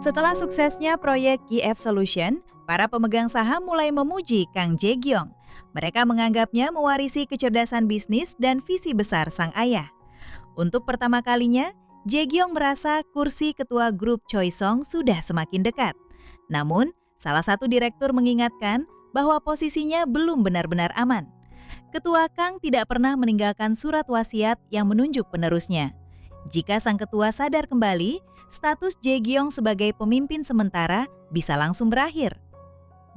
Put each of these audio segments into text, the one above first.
Setelah suksesnya proyek GF Solution, para pemegang saham mulai memuji Kang Jae-gyong. Mereka menganggapnya mewarisi kecerdasan bisnis dan visi besar sang ayah. Untuk pertama kalinya, Jae-gyong merasa kursi ketua grup Choesong sudah semakin dekat. Namun, salah satu direktur mengingatkan bahwa posisinya belum benar-benar aman. Ketua Kang tidak pernah meninggalkan surat wasiat yang menunjuk penerusnya. Jika sang ketua sadar kembali, status Jae-gyong sebagai pemimpin sementara bisa langsung berakhir.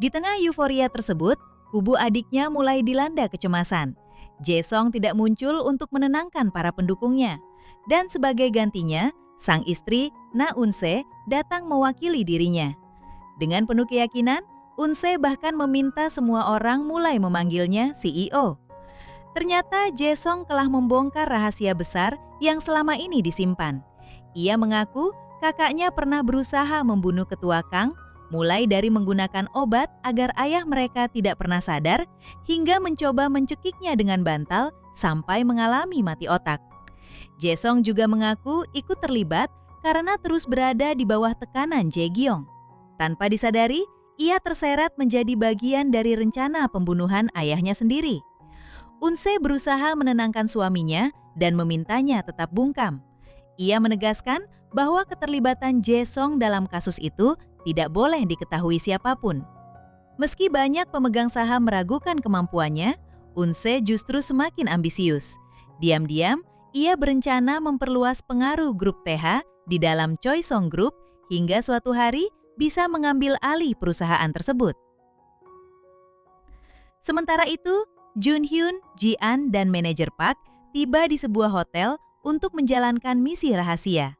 Di tengah euforia tersebut, kubu adiknya mulai dilanda kecemasan. Jae-song tidak muncul untuk menenangkan para pendukungnya. Dan sebagai gantinya, sang istri, Na Un-se, datang mewakili dirinya. Dengan penuh keyakinan, Un-se bahkan meminta semua orang mulai memanggilnya CEO. Ternyata Jae-song telah membongkar rahasia besar yang selama ini disimpan. Ia mengaku kakaknya pernah berusaha membunuh ketua Kang, mulai dari menggunakan obat agar ayah mereka tidak pernah sadar, hingga mencoba mencekiknya dengan bantal sampai mengalami mati otak. Jae-song juga mengaku ikut terlibat karena terus berada di bawah tekanan Jae-gyong. Tanpa disadari, ia terseret menjadi bagian dari rencana pembunuhan ayahnya sendiri. Un-se berusaha menenangkan suaminya dan memintanya tetap bungkam. Ia menegaskan bahwa keterlibatan Jae-song dalam kasus itu tidak boleh diketahui siapapun. Meski banyak pemegang saham meragukan kemampuannya, Un-se justru semakin ambisius. Diam-diam, ia berencana memperluas pengaruh grup TH di dalam Choesong Group hingga suatu hari bisa mengambil alih perusahaan tersebut. Sementara itu, Jun-hyun, Ji-an, dan manajer Park tiba di sebuah hotel untuk menjalankan misi rahasia.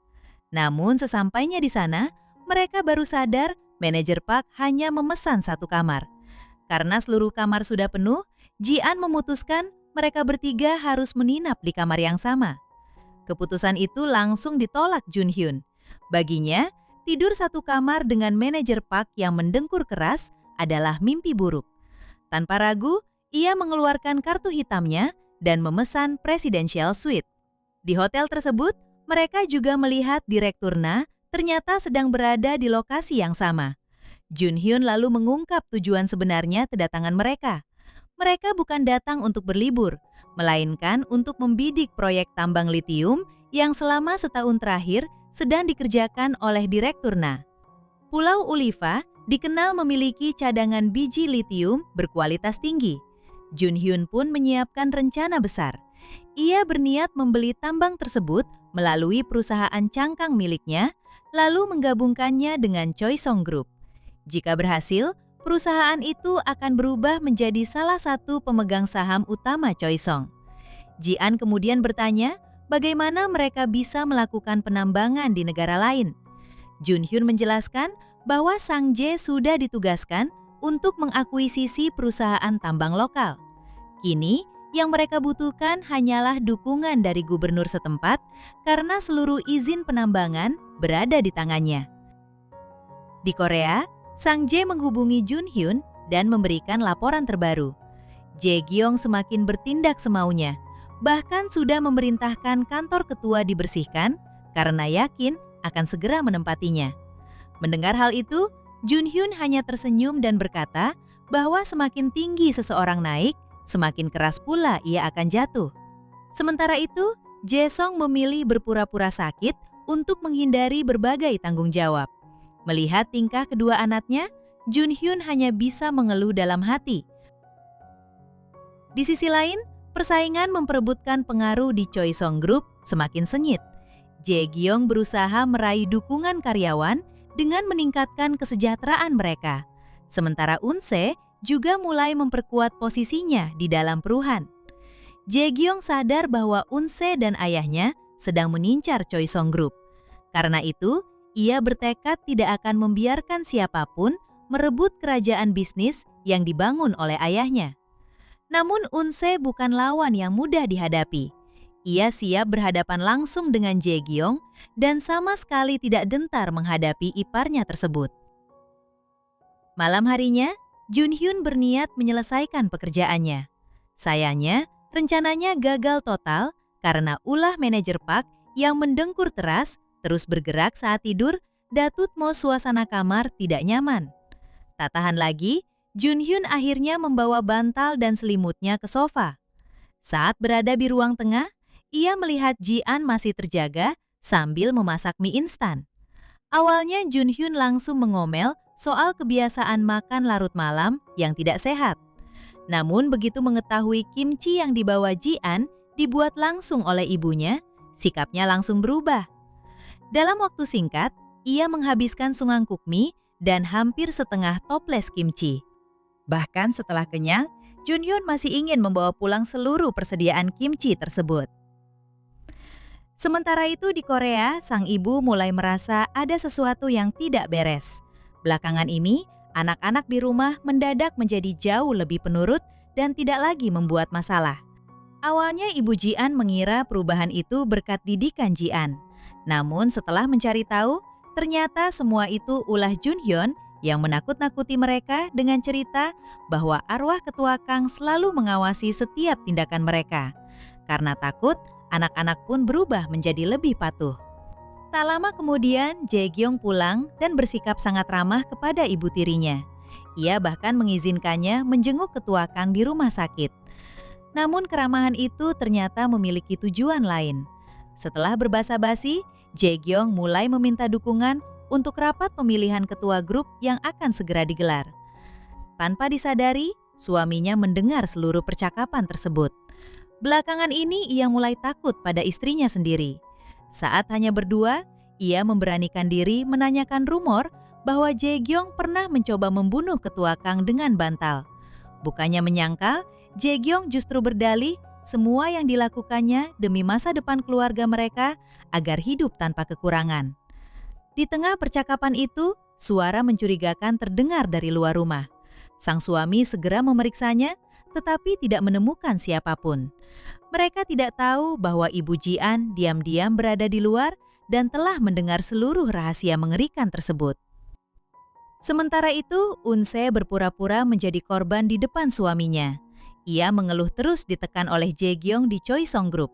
Namun sesampainya di sana, mereka baru sadar manajer Park hanya memesan satu kamar. Karena seluruh kamar sudah penuh, Ji-an memutuskan mereka bertiga harus menginap di kamar yang sama. Keputusan itu langsung ditolak Jun-hyun. Baginya, tidur satu kamar dengan manajer Park yang mendengkur keras adalah mimpi buruk. Tanpa ragu, ia mengeluarkan kartu hitamnya dan memesan presidential suite. Di hotel tersebut, mereka juga melihat Direktur Na ternyata sedang berada di lokasi yang sama. Jun-hyun lalu mengungkap tujuan sebenarnya kedatangan mereka. Mereka bukan datang untuk berlibur, melainkan untuk membidik proyek tambang litium yang selama setahun terakhir sedang dikerjakan oleh Direktur Na. Pulau Uliva dikenal memiliki cadangan biji litium berkualitas tinggi. Jun-hyun pun menyiapkan rencana besar. Ia berniat membeli tambang tersebut melalui perusahaan cangkang miliknya, lalu menggabungkannya dengan Choesong Group. Jika berhasil, perusahaan itu akan berubah menjadi salah satu pemegang saham utama Choesong. Ji-an kemudian bertanya bagaimana mereka bisa melakukan penambangan di negara lain. Jun-hyun menjelaskan bahwa Sang Jae sudah ditugaskan untuk mengakuisisi perusahaan tambang lokal. Kini, yang mereka butuhkan hanyalah dukungan dari gubernur setempat karena seluruh izin penambangan berada di tangannya. Di Korea, Sang Jae menghubungi Jun-hyun dan memberikan laporan terbaru. Jae-gyong semakin bertindak semaunya, bahkan sudah memerintahkan kantor ketua dibersihkan karena yakin akan segera menempatinya. Mendengar hal itu, Jun-hyun hanya tersenyum dan berkata bahwa semakin tinggi seseorang naik, semakin keras pula ia akan jatuh. Sementara itu, Jae-song memilih berpura-pura sakit untuk menghindari berbagai tanggung jawab. Melihat tingkah kedua anaknya, Jun-hyun hanya bisa mengeluh dalam hati. Di sisi lain, persaingan memperebutkan pengaruh di Choesong Group semakin sengit. Jae-gyong berusaha meraih dukungan karyawan dengan meningkatkan kesejahteraan mereka. Sementara Un-se juga mulai memperkuat posisinya di dalam peruhan. Jae-gyong sadar bahwa Un-se dan ayahnya sedang mengincar Choesong Group. Karena itu, ia bertekad tidak akan membiarkan siapapun merebut kerajaan bisnis yang dibangun oleh ayahnya. Namun Un-se bukan lawan yang mudah dihadapi. Ia siap berhadapan langsung dengan Jae-gyong dan sama sekali tidak gentar menghadapi iparnya tersebut. Malam harinya, Jun-hyun berniat menyelesaikan pekerjaannya. Sayangnya, rencananya gagal total karena ulah manajer Park yang mendengkur teras terus bergerak saat tidur Datutmo suasana kamar tidak nyaman. Tak tahan lagi, Junhyun akhirnya membawa bantal dan selimutnya ke sofa. Saat berada di ruang tengah, ia melihat Ji-an masih terjaga sambil memasak mie instan. Awalnya Junhyun langsung mengomel soal kebiasaan makan larut malam yang tidak sehat. Namun begitu mengetahui kimchi yang dibawa Ji-an dibuat langsung oleh ibunya, sikapnya langsung berubah. Dalam waktu singkat, ia menghabiskan sungangkuk mie dan hampir setengah toples kimchi. Bahkan setelah kenyang, Junhyun masih ingin membawa pulang seluruh persediaan kimchi tersebut. Sementara itu di Korea, sang ibu mulai merasa ada sesuatu yang tidak beres. Belakangan ini, anak-anak di rumah mendadak menjadi jauh lebih penurut dan tidak lagi membuat masalah. Awalnya Ibu Ji-an mengira perubahan itu berkat didikan Ji-an. Namun setelah mencari tahu, ternyata semua itu ulah Junhyun yang menakut-nakuti mereka dengan cerita bahwa arwah ketua Kang selalu mengawasi setiap tindakan mereka. Karena takut, anak-anak pun berubah menjadi lebih patuh. Tak lama kemudian, Jae-gyong pulang dan bersikap sangat ramah kepada ibu tirinya. Ia bahkan mengizinkannya menjenguk ketua Kang di rumah sakit. Namun keramahan itu ternyata memiliki tujuan lain. Setelah berbasa-basi, Jae-gyong mulai meminta dukungan untuk rapat pemilihan ketua grup yang akan segera digelar. Tanpa disadari, suaminya mendengar seluruh percakapan tersebut. Belakangan ini ia mulai takut pada istrinya sendiri. Saat hanya berdua, ia memberanikan diri menanyakan rumor bahwa Jae-gyong pernah mencoba membunuh ketua Kang dengan bantal. Bukannya menyangka, Jae-gyong justru berdalih semua yang dilakukannya demi masa depan keluarga mereka agar hidup tanpa kekurangan. Di tengah percakapan itu, suara mencurigakan terdengar dari luar rumah. Sang suami segera memeriksanya, tetapi tidak menemukan siapapun. Mereka tidak tahu bahwa Ibu Ji-an diam-diam berada di luar dan telah mendengar seluruh rahasia mengerikan tersebut. Sementara itu, Un-se berpura-pura menjadi korban di depan suaminya. Ia mengeluh terus ditekan oleh Jae-gyong di Choisong Group.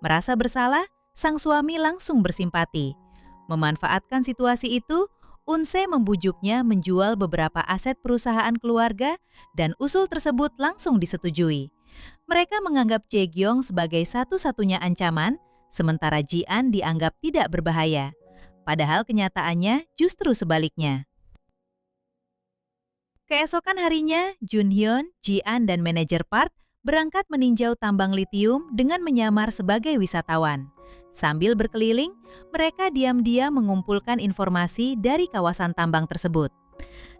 Merasa bersalah, sang suami langsung bersimpati. Memanfaatkan situasi itu, Un-se membujuknya menjual beberapa aset perusahaan keluarga dan usul tersebut langsung disetujui. Mereka menganggap Jae-gyong sebagai satu-satunya ancaman, sementara Ji-an dianggap tidak berbahaya. Padahal kenyataannya justru sebaliknya. Keesokan harinya, Junhyun, Ji-an, dan manajer Park berangkat meninjau tambang litium dengan menyamar sebagai wisatawan. Sambil berkeliling, mereka diam-diam mengumpulkan informasi dari kawasan tambang tersebut.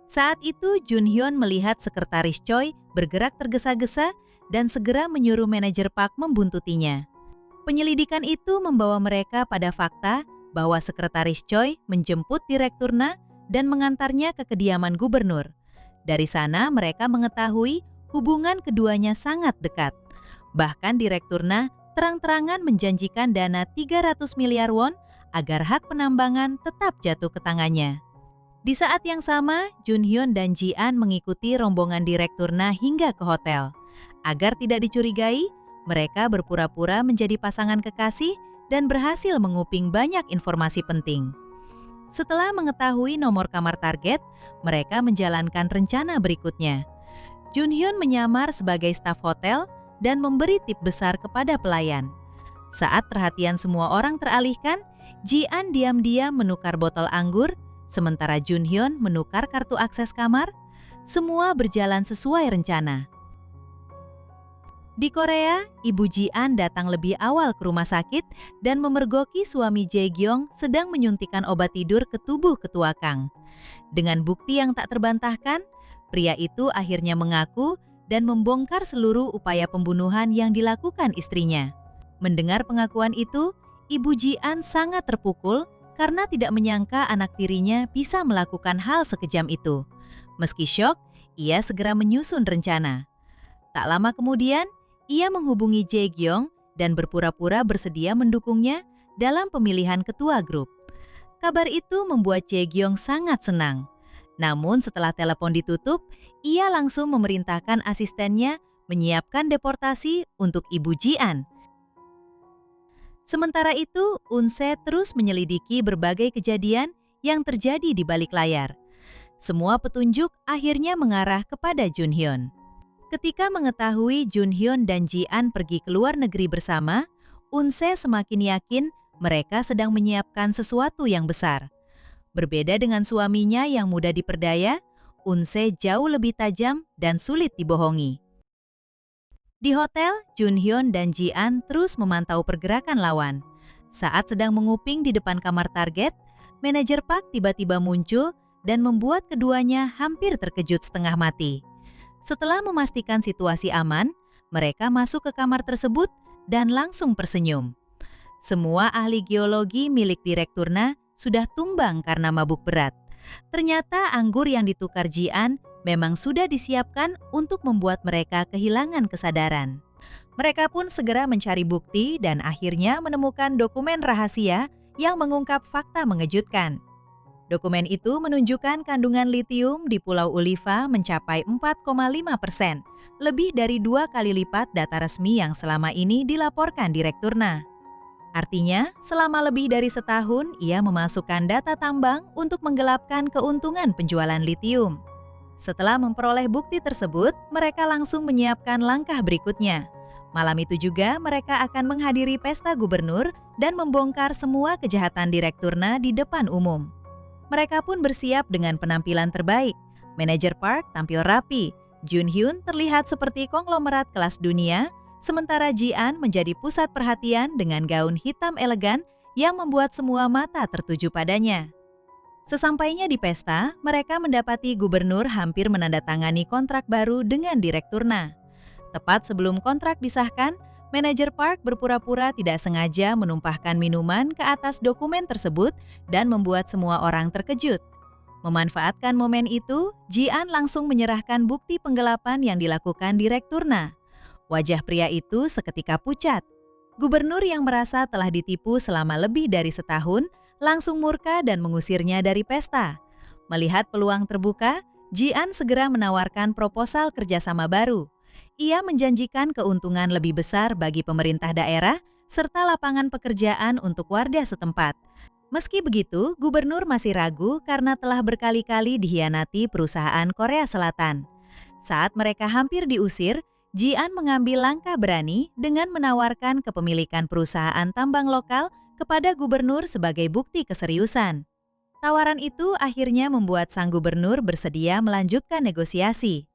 Saat itu, Junhyun melihat sekretaris Choi bergerak tergesa-gesa dan segera menyuruh manajer Park membuntutinya. Penyelidikan itu membawa mereka pada fakta bahwa sekretaris Choi menjemput Direktur Na dan mengantarnya ke kediaman gubernur. Dari sana mereka mengetahui hubungan keduanya sangat dekat. Bahkan Direktur Na terang-terangan menjanjikan dana 300 miliar won agar hak penambangan tetap jatuh ke tangannya. Di saat yang sama, Junhyun dan Ji-an mengikuti rombongan Direktur Na hingga ke hotel. Agar tidak dicurigai, mereka berpura-pura menjadi pasangan kekasih dan berhasil menguping banyak informasi penting. Setelah mengetahui nomor kamar target, mereka menjalankan rencana berikutnya. Junhyun menyamar sebagai staf hotel dan memberi tip besar kepada pelayan. Saat perhatian semua orang teralihkan, Ji-an diam-diam menukar botol anggur, sementara Junhyun menukar kartu akses kamar. Semua berjalan sesuai rencana. Di Korea, Ibu Ji-an datang lebih awal ke rumah sakit dan memergoki suami Jae-gyong sedang menyuntikkan obat tidur ke tubuh ketua Kang. Dengan bukti yang tak terbantahkan, pria itu akhirnya mengaku dan membongkar seluruh upaya pembunuhan yang dilakukan istrinya. Mendengar pengakuan itu, Ibu Ji-an sangat terpukul karena tidak menyangka anak tirinya bisa melakukan hal sekejam itu. Meski syok, ia segera menyusun rencana. Tak lama kemudian, ia menghubungi Jae-gyong dan berpura-pura bersedia mendukungnya dalam pemilihan ketua grup. Kabar itu membuat Jae-gyong sangat senang. Namun setelah telepon ditutup, ia langsung memerintahkan asistennya menyiapkan deportasi untuk Ibu Ji-an. Sementara itu, Un-se terus menyelidiki berbagai kejadian yang terjadi di balik layar. Semua petunjuk akhirnya mengarah kepada Junhyun. Ketika mengetahui Junhyun dan Ji-an pergi ke luar negeri bersama, Unse semakin yakin mereka sedang menyiapkan sesuatu yang besar. Berbeda dengan suaminya yang mudah diperdaya, Unse jauh lebih tajam dan sulit dibohongi. Di hotel, Junhyun dan Ji-an terus memantau pergerakan lawan. Saat sedang menguping di depan kamar target, manajer Park tiba-tiba muncul dan membuat keduanya hampir terkejut setengah mati. Setelah memastikan situasi aman, mereka masuk ke kamar tersebut dan langsung tersenyum. Semua ahli geologi milik Direkturna sudah tumbang karena mabuk berat. Ternyata anggur yang ditukar Ji-an memang sudah disiapkan untuk membuat mereka kehilangan kesadaran. Mereka pun segera mencari bukti dan akhirnya menemukan dokumen rahasia yang mengungkap fakta mengejutkan. Dokumen itu menunjukkan kandungan litium di Pulau Uliva mencapai 4,5%, lebih dari 2 kali lipat data resmi yang selama ini dilaporkan Direkturna. Artinya, selama lebih dari setahun, ia memasukkan data tambang untuk menggelapkan keuntungan penjualan litium. Setelah memperoleh bukti tersebut, mereka langsung menyiapkan langkah berikutnya. Malam itu juga mereka akan menghadiri pesta gubernur dan membongkar semua kejahatan Direkturna di depan umum. Mereka pun bersiap dengan penampilan terbaik. Manajer Park tampil rapi, Junhyun terlihat seperti konglomerat kelas dunia, sementara Ji-an menjadi pusat perhatian dengan gaun hitam elegan yang membuat semua mata tertuju padanya. Sesampainya di pesta, mereka mendapati gubernur hampir menandatangani kontrak baru dengan Direkturna. Tepat sebelum kontrak disahkan, manajer Park berpura-pura tidak sengaja menumpahkan minuman ke atas dokumen tersebut dan membuat semua orang terkejut. Memanfaatkan momen itu, Ji-an langsung menyerahkan bukti penggelapan yang dilakukan Direkturna. Wajah pria itu seketika pucat. Gubernur yang merasa telah ditipu selama lebih dari setahun langsung murka dan mengusirnya dari pesta. Melihat peluang terbuka, Ji-an segera menawarkan proposal kerjasama baru. Ia menjanjikan keuntungan lebih besar bagi pemerintah daerah serta lapangan pekerjaan untuk warga setempat. Meski begitu, gubernur masih ragu karena telah berkali-kali dikhianati perusahaan Korea Selatan. Saat mereka hampir diusir, Ji-an mengambil langkah berani dengan menawarkan kepemilikan perusahaan tambang lokal kepada gubernur sebagai bukti keseriusan. Tawaran itu akhirnya membuat sang gubernur bersedia melanjutkan negosiasi.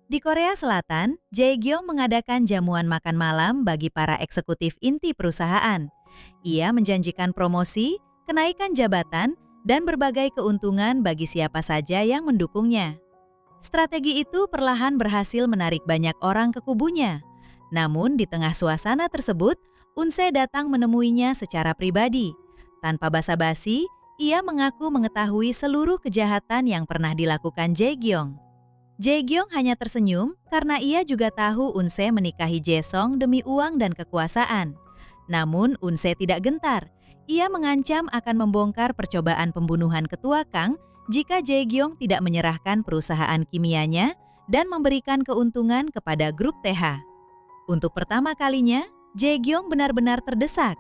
Di Korea Selatan, Jae-gyong mengadakan jamuan makan malam bagi para eksekutif inti perusahaan. Ia menjanjikan promosi, kenaikan jabatan, dan berbagai keuntungan bagi siapa saja yang mendukungnya. Strategi itu perlahan berhasil menarik banyak orang ke kubunya. Namun di tengah suasana tersebut, Unse datang menemuinya secara pribadi. Tanpa basa-basi, ia mengaku mengetahui seluruh kejahatan yang pernah dilakukan Jae-gyong. Jae-gyong hanya tersenyum karena ia juga tahu Unse menikahi Jae-song demi uang dan kekuasaan. Namun Unse tidak gentar. Ia mengancam akan membongkar percobaan pembunuhan ketua Kang jika Jae-gyong tidak menyerahkan perusahaan kimianya dan memberikan keuntungan kepada grup TH. Untuk pertama kalinya, Jae-gyong benar-benar terdesak.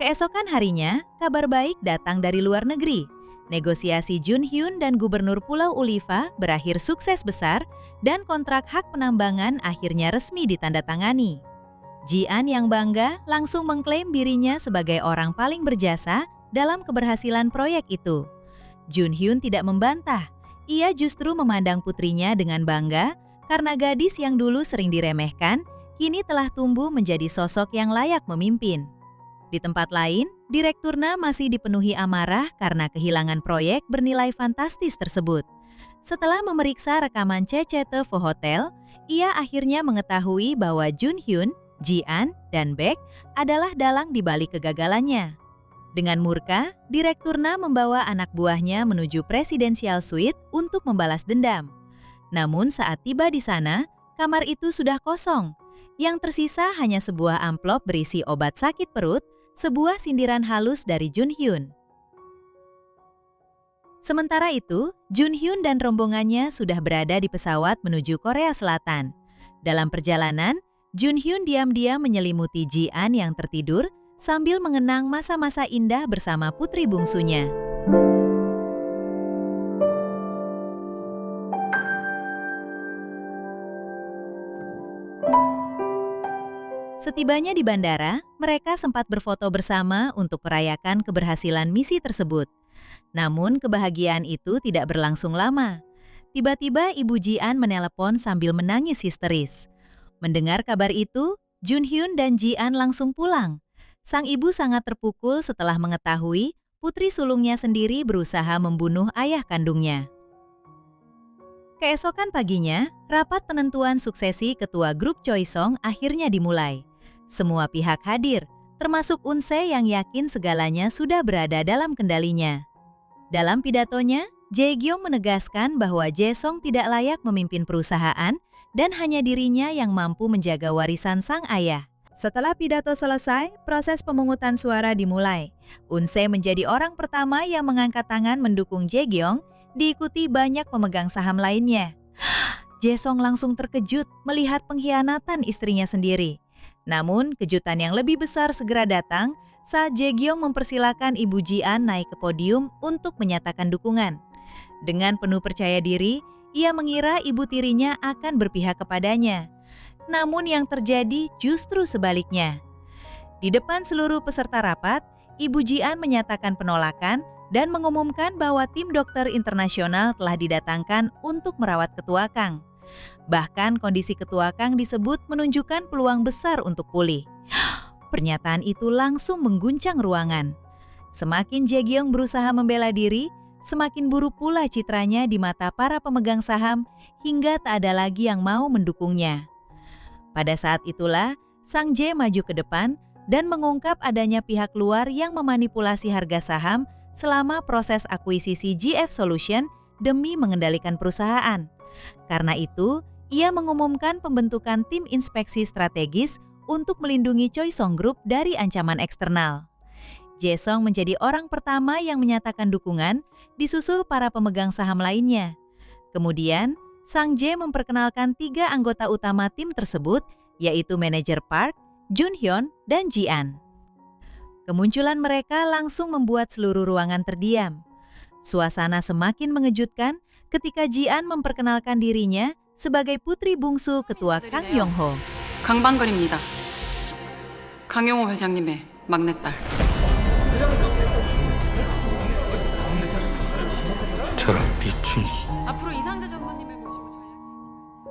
Keesokan harinya, kabar baik datang dari luar negeri. Negosiasi Junhyun dan Gubernur Pulau Uliva berakhir sukses besar dan kontrak hak penambangan akhirnya resmi ditandatangani. Ji-an yang bangga langsung mengklaim dirinya sebagai orang paling berjasa dalam keberhasilan proyek itu. Junhyun tidak membantah, ia justru memandang putrinya dengan bangga karena gadis yang dulu sering diremehkan, kini telah tumbuh menjadi sosok yang layak memimpin. Di tempat lain, Direkturna masih dipenuhi amarah karena kehilangan proyek bernilai fantastis tersebut. Setelah memeriksa rekaman CCTV Hotel, ia akhirnya mengetahui bahwa Junhyun, Ji-an, dan Baek adalah dalang di balik kegagalannya. Dengan murka, Direkturna membawa anak buahnya menuju Presidential Suite untuk membalas dendam. Namun saat tiba di sana, kamar itu sudah kosong. Yang tersisa hanya sebuah amplop berisi obat sakit perut, sebuah sindiran halus dari Junhyun. Sementara itu, Junhyun dan rombongannya sudah berada di pesawat menuju Korea Selatan. Dalam perjalanan, Junhyun diam-diam menyelimuti Ji-an yang tertidur sambil mengenang masa-masa indah bersama putri bungsunya. Setibanya di bandara, mereka sempat berfoto bersama untuk merayakan keberhasilan misi tersebut. Namun kebahagiaan itu tidak berlangsung lama. Tiba-tiba Ibu Ji-an menelepon sambil menangis histeris. Mendengar kabar itu, Junhyun dan Ji-an langsung pulang. Sang ibu sangat terpukul setelah mengetahui putri sulungnya sendiri berusaha membunuh ayah kandungnya. Keesokan paginya, rapat penentuan suksesi ketua grup Choisong akhirnya dimulai. Semua pihak hadir, termasuk Unse yang yakin segalanya sudah berada dalam kendalinya. Dalam pidatonya, Jae-gyong menegaskan bahwa Jae-song tidak layak memimpin perusahaan dan hanya dirinya yang mampu menjaga warisan sang ayah. Setelah pidato selesai, proses pemungutan suara dimulai. Unse menjadi orang pertama yang mengangkat tangan mendukung Jae-gyong, diikuti banyak pemegang saham lainnya. Jae-song langsung terkejut melihat pengkhianatan istrinya sendiri. Namun, kejutan yang lebih besar segera datang saat Jae-gyong mempersilakan Ibu Ji-an naik ke podium untuk menyatakan dukungan. Dengan penuh percaya diri, ia mengira ibu tirinya akan berpihak kepadanya. Namun yang terjadi justru sebaliknya. Di depan seluruh peserta rapat, Ibu Ji-an menyatakan penolakan dan mengumumkan bahwa tim dokter internasional telah didatangkan untuk merawat ketua Kang. Bahkan kondisi ketua Kang disebut menunjukkan peluang besar untuk pulih. Pernyataan itu langsung mengguncang ruangan. Semakin Jae-gyong berusaha membela diri, semakin buruk pula citranya di mata para pemegang saham hingga tak ada lagi yang mau mendukungnya. Pada saat itulah, Sang Jae maju ke depan dan mengungkap adanya pihak luar yang memanipulasi harga saham selama proses akuisisi GF Solution demi mengendalikan perusahaan. Karena itu, ia mengumumkan pembentukan tim inspeksi strategis untuk melindungi Choisong Group dari ancaman eksternal. Jae-song menjadi orang pertama yang menyatakan dukungan, disusul para pemegang saham lainnya. Kemudian, Sang Jae memperkenalkan 3 anggota utama tim tersebut, yaitu manajer Park, Junhyun, dan Ji-an. Kemunculan mereka langsung membuat seluruh ruangan terdiam. Suasana semakin mengejutkan ketika Ji-an memperkenalkan dirinya sebagai putri bungsu ketua Kang Yong-ho. 강방걸입니다. 강용호 회장님의 막내딸. 저런 미친. 앞으로